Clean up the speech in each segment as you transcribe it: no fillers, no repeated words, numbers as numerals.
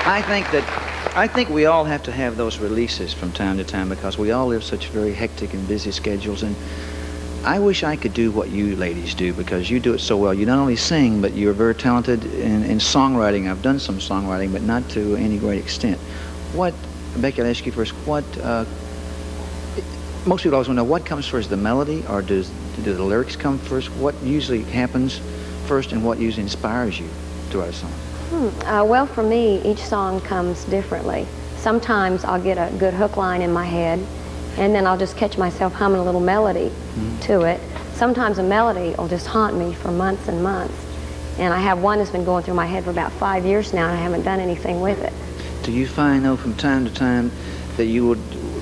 I think we all have to have those releases from time to time because we all live such very hectic and busy schedules. And I wish I could do what you ladies do because you do it so well. You not only sing, but you're very talented in songwriting. I've done some songwriting, but not to any great extent. Becky, I'll ask you first, most people always want to know what comes first, the melody, or do the lyrics come first? What usually happens first, and what usually inspires you to write a song? Well, for me, each song comes differently. Sometimes I'll get a good hook line in my head, and then I'll just catch myself humming a little melody to it. Sometimes a melody will just haunt me for months and months. And I have one that's been going through my head for about 5 years now, and I haven't done anything with it. Do you find, though, from time to time that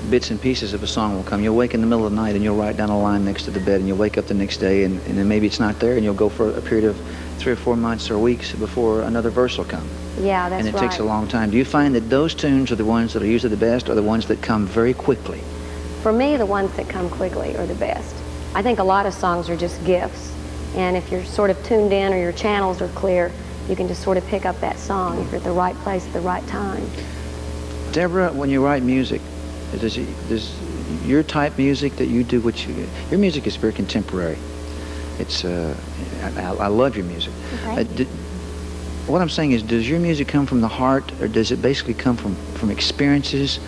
bits and pieces of a song will come? You'll wake in the middle of the night and you'll write down a line next to the bed, and you'll wake up the next day and then maybe it's not there, and you'll go for a period of 3 or 4 months or weeks before another verse will come. Yeah, that's right. And it takes a long time. Do you find that those tunes are the ones that are usually the best, or the ones that come very quickly? For me, the ones that come quickly are the best. I think a lot of songs are just gifts, and if you're sort of tuned in or your channels are clear, you can just sort of pick up that song if you're at the right place at the right time. Deborah, when you write music, does your type music that you do, your music is very contemporary. It's I love your music. Okay. What I'm saying is, does your music come from the heart, or does it basically come from experiences?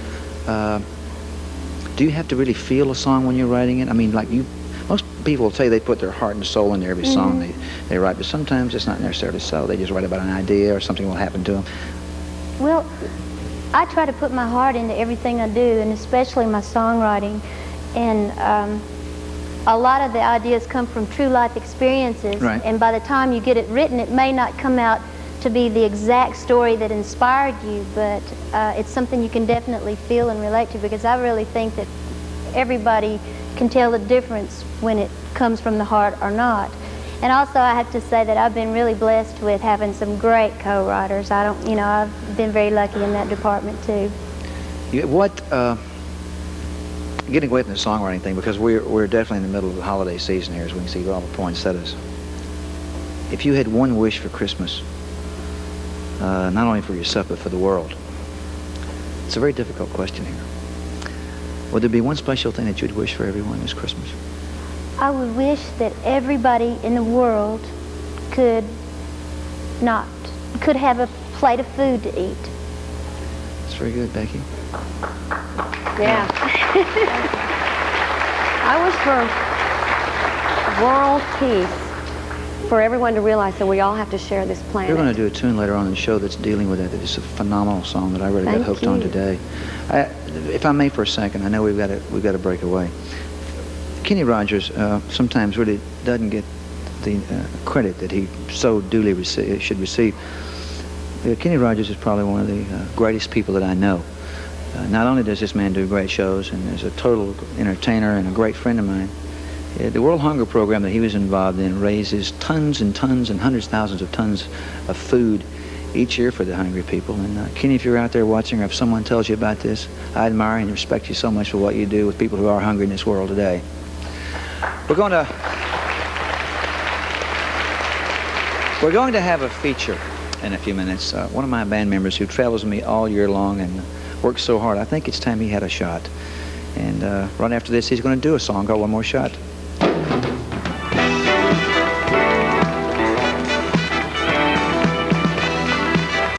Do you have to really feel a song when you're writing it? I mean, most people will say they put their heart and soul into every song they write, but sometimes it's not necessarily so. They just write about an idea or something will happen to them. Well, I try to put my heart into everything I do, and especially my songwriting. And a lot of the ideas come from true life experiences. Right. And by the time you get it written, it may not come out to be the exact story that inspired you, but it's something you can definitely feel and relate to, because I really think that everybody can tell the difference when it comes from the heart or not. And also, I have to say that I've been really blessed with having some great co-writers. I've been very lucky in that department too. Getting away from the songwriting thing, because we're definitely in the middle of the holiday season here, as we can see all the poinsettias. If you had one wish for Christmas, not only for yourself but for the world, it's a very difficult question here. Would there be one special thing that you'd wish for everyone this Christmas? I would wish that everybody in the world could have a plate of food to eat. That's very good, Becky. Yeah. I wish for world peace, for everyone to realize that we all have to share this planet. We're going to do a tune later on in the show that's dealing with that. It's a phenomenal song that I really got hooked on today. If I may for a second, I know we've got to break away. Kenny Rogers sometimes really doesn't get the credit that he so duly should receive. Kenny Rogers is probably one of the greatest people that I know. Not only does this man do great shows and is a total entertainer and a great friend of mine, the World Hunger Program that he was involved in raises tons and tons and hundreds of thousands of tons of food each year for the hungry people. And Kenny, if you're out there watching, or if someone tells you about this, I admire and respect you so much for what you do with people who are hungry in this world today. We're going to have a feature in a few minutes. One of my band members who travels with me all year long and works so hard, I think it's time he had a shot. And right after this, he's going to do a song called One More Shot.